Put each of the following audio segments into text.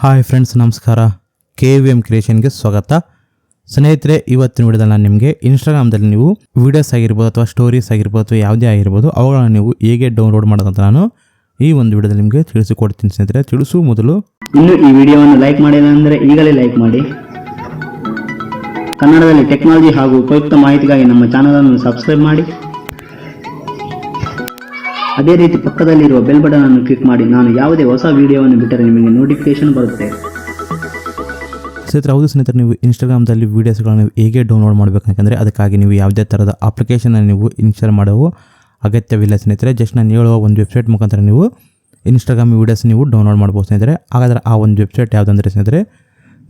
Hi friends, ನಮಸ್ಕಾರ. KVM ಕ್ರಿಯೇಷನ್ಗೆ ಸ್ವಾಗತ. ಸ್ನೇಹಿತರೆ, ಇವತ್ತಿನ ವಿಡಿಯೋದಲ್ಲಿ ನಾನು ನಿಮಗೆ ಇನ್ಸ್ಟಾಗ್ರಾಮ್ದಲ್ಲಿ ನೀವು ವೀಡಿಯೋಸ್ ಆಗಿರ್ಬೋದು ಅಥವಾ ಸ್ಟೋರೀಸ್ ಆಗಿರ್ಬೋದು ಅಥವಾ ಯಾವುದೇ ಆಗಿರ್ಬೋದು ಅವುಗಳನ್ನು ನೀವು ಹೇಗೆ ಡೌನ್ಲೋಡ್ ಮಾಡೋದಂತ ನಾನು ಈ ಒಂದು ವಿಡಿಯೋದಲ್ಲಿ ನಿಮಗೆ ತಿಳಿಸಿಕೊಡ್ತೀನಿ. ಸ್ನೇಹಿತರೆ, ತಿಳಿಸುವ ಮೊದಲು ಇನ್ನು ಈ ವಿಡಿಯೋವನ್ನು ಲೈಕ್ ಮಾಡಿಲ್ಲ ಅಂದರೆ ಈಗಲೇ ಲೈಕ್ ಮಾಡಿ. ಕನ್ನಡದಲ್ಲಿ ಟೆಕ್ನಾಲಜಿ ಹಾಗೂ ಉಪಯುಕ್ತ ಮಾಹಿತಿಗಾಗಿ ನಮ್ಮ ಚಾನಲ್ ಅನ್ನು ಸಬ್ಸ್ಕ್ರೈಬ್ ಮಾಡಿ. ಅದೇ ರೀತಿ ಪಕ್ಕದಲ್ಲಿರುವ ಬೆಲ್ ಬಟನ್ ಅನ್ನು ಕ್ಲಿಕ್ ಮಾಡಿ. ನಾನು ಯಾವುದೇ ಹೊಸ ವಿಡಿಯೋವನ್ನು ಬಿಟ್ಟರೆ ನಿಮಗೆ ನೋಟಿಫಿಕೇಶನ್ ಬರುತ್ತೆ. ಹೌದು ಸ್ನೇಹಿತರೆ, ನೀವು ಇನ್ಸ್ಟಾಗ್ರಾಮ್ದಲ್ಲಿ ವೀಡಿಯೋಸ್ಗಳನ್ನು ಹೇಗೆ ಡೌನ್ಲೋಡ್ ಮಾಡಬೇಕಂದ್ರೆ ಅದಕ್ಕಾಗಿ ನೀವು ಯಾವುದೇ ಥರದ ಅಪ್ಲಿಕೇಶನ್ ನೀವು ಇನ್ಸ್ಟಾಲ್ ಮಾಡುವ ಅಗತ್ಯವಿಲ್ಲ ಸ್ನೇಹಿತರೆ. ಜಸ್ಟ್ ನಾನು ಹೇಳುವ ಒಂದು ವೆಬ್ಸೈಟ್ ಮುಖಾಂತರ ನೀವು ಇನ್ಸ್ಟಾಗ್ರಾಮ್ ವೀಡಿಯೋಸ್ ನೀವು ಡೌನ್ಲೋಡ್ ಮಾಡ್ಬೋದು ಸ್ನೇಹಿತರೆ. ಹಾಗಾದರೆ ಆ ಒಂದು ವೆಬ್ಸೈಟ್ ಯಾವುದಂದರೆ ಸ್ನೇಹಿತರೆ,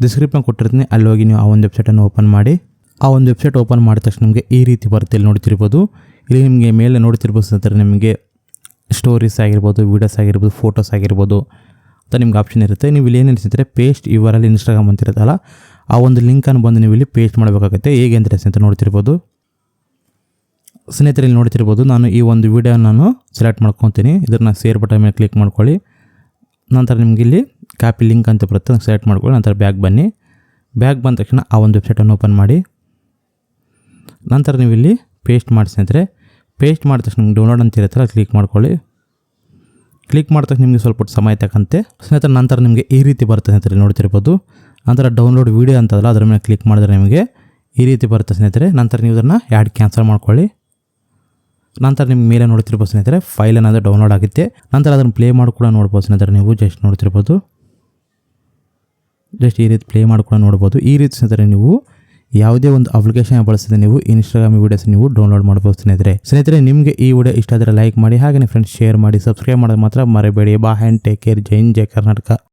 ಡಿಸ್ಕ್ರಿಪ್ಷನ್ ಕೊಟ್ಟಿರ್ತೀನಿ, ಅಲ್ಲಿ ಹೋಗಿ ನೀವು ಆ ಒಂದು ವೆಬ್ಸೈಟನ್ನು ಓಪನ್ ಮಾಡಿ. ಆ ಒಂದು ವೆಬ್ಸೈಟ್ ಓಪನ್ ಮಾಡಿದ ತಕ್ಷಣ ನಿಮಗೆ ಈ ರೀತಿ ಬರುತ್ತೆ. ಇಲ್ಲಿ ನೋಡ್ತಿರ್ಬೋದು, ಇಲ್ಲಿ ನಿಮಗೆ ಮೇಲೆ ನೋಡ್ತಿರ್ಬೋದು ಸ್ನೇಹಿತರೆ, ನಿಮಗೆ ಸ್ಟೋರೀಸ್ ಆಗಿರ್ಬೋದು, ವೀಡಿಯೋಸ್ ಆಗಿರ್ಬೋದು, ಫೋಟೋಸ್ ಆಗಿರ್ಬೋದು ಅಂತ ನಿಮ್ಗೆ ಆಪ್ಷನ್ ಇರುತ್ತೆ. ನೀವು ಇಲ್ಲಿ ಏನೇನು ಸ್ನೇಹಿತರೆ ಪೇಸ್ಟ್ ಇವರಲ್ಲಿ ಇನ್ಸ್ಟಾಗ್ರಾಮ್ ಅಂತ ಇರುತ್ತಲ್ಲ, ಆ ಒಂದು ಲಿಂಕನ್ನು ಬಂದು ನೀವು ಇಲ್ಲಿ ಪೇಸ್ಟ್ ಮಾಡಬೇಕಾಗುತ್ತೆ. ಹೇಗೆ ಅಂದರೆ ಸ್ನೇಹಿತರೆ ನೋಡ್ತಿರ್ಬೋದು, ಸ್ನೇಹಿತರೆ ಇಲ್ಲಿ ನೋಡ್ತಿರ್ಬೋದು, ನಾನು ಈ ಒಂದು ವಿಡಿಯೋ ನಾನು ಸೆಲೆಕ್ಟ್ ಮಾಡ್ಕೊತೀನಿ. ಇದನ್ನು ಶೇರ್ ಬಟನ್ ಮೇಲೆ ಕ್ಲಿಕ್ ಮಾಡ್ಕೊಳ್ಳಿ. ನಂತರ ನಿಮ್ಗೆ ಇಲ್ಲಿ ಕಾಪಿ ಲಿಂಕ್ ಅಂತ ಬರುತ್ತೆ, ಸೆಲೆಕ್ಟ್ ಮಾಡ್ಕೊಳ್ಳಿ. ನಂತರ ಬ್ಯಾಗ್ ಬನ್ನಿ. ಬ್ಯಾಗ್ ಬಂದ ತಕ್ಷಣ ಆ ಒಂದು ವೆಬ್ಸೈಟನ್ನು ಓಪನ್ ಮಾಡಿ. ನಂತರ ನೀವು ಇಲ್ಲಿ ಪೇಸ್ಟ್ ಮಾಡಿ ಸ್ನೇಹಿತರೆ. ಪೇಸ್ಟ್ ಮಾಡಿದ ತಕ್ಷಣ ನಿಮ್ಗೆ ಡೌನ್ಲೋಡ್ ಅಂತ ಇರುತ್ತಲ್ಲ, ಕ್ಲಿಕ್ ಮಾಡ್ಕೊಳ್ಳಿ. ಕ್ಲಿಕ್ ಮಾಡಿದ ತಕ್ಷಣ ನಿಮಗೆ ಸ್ವಲ್ಪ ಸಮಯ ತಕ್ಕಂತೆ ಸ್ನೇಹಿತರೆ ನಂತರ ನಿಮಗೆ ಈ ರೀತಿ ಬರುತ್ತೆ ಸ್ನೇಹಿತರೆ ನೋಡ್ತಿರ್ಬೋದು. ನಂತರ ಡೌನ್ಲೋಡ್ ವೀಡಿಯೋ ಅಂತದಲ್ಲ, ಅದರ ಮೇಲೆ ಕ್ಲಿಕ್ ಮಾಡಿದ್ರೆ ನಿಮಗೆ ಈ ರೀತಿ ಬರುತ್ತೆ ಸ್ನೇಹಿತರೆ. ನಂತರ ನೀವು ಇದನ್ನು ಆ್ಯಡ್ ಕ್ಯಾನ್ಸಲ್ ಮಾಡ್ಕೊಳ್ಳಿ. ನಂತರ ನಿಮ್ಮ ಮೇಲೆ ನೋಡ್ತಿರ್ಬೋದು ಸ್ನೇಹಿತರೆ, ಫೈಲ್ ಏನಾದರೂ ಡೌನ್ಲೋಡ್ ಆಗುತ್ತೆ. ನಂತರ ಅದನ್ನು ಪ್ಲೇ ಮಾಡಿ ಕೂಡ ನೋಡ್ಬೋದು ಸ್ನೇಹಿತರೆ. ನೀವು ಜಸ್ಟ್ ನೋಡ್ತಿರ್ಬೋದು, ಜಸ್ಟ್ ಈ ರೀತಿ ಪ್ಲೇ ಮಾಡಿ ಕೂಡ ನೋಡ್ಬೋದು. ಈ ರೀತಿ ಸ್ನೇಹಿತರೆ ನೀವು ಯಾವುದೇ ಒಂದು ಅಪ್ಲಿಕೇಶನ್ ಬಳಸಿದ್ರೆ ನೀವು ಇನ್ಸ್ಟಾಗ್ರಾಮ್ ವೀಡಿಯೋಸ್ ನೀವು ಡೌನ್ಲೋಡ್ ಮಾಡ್ಬೋದು ಸ್ನೇಹಿತರೆ. ನಿಮಗೆ ಈ ವಿಡಿಯೋ ಇಷ್ಟ ಆದರೆ ಲೈಕ್ ಮಾಡಿ, ಹಾಗೆ ಫ್ರೆಂಡ್ಸ್ ಶೇರ್ ಮಾಡಿ, ಸಬ್ಸ್ಕ್ರೈಬ್ ಮಾಡೋದು ಮಾತ್ರ ಮರಿಬೇಡಿ. ಬಾ ಹ್ಯಾಂಡ್ ಟೇಕ್ ಕೇರ್. ಜೈ ಹಿಂದ್, ಜೈ ಕರ್ನಾಟಕ.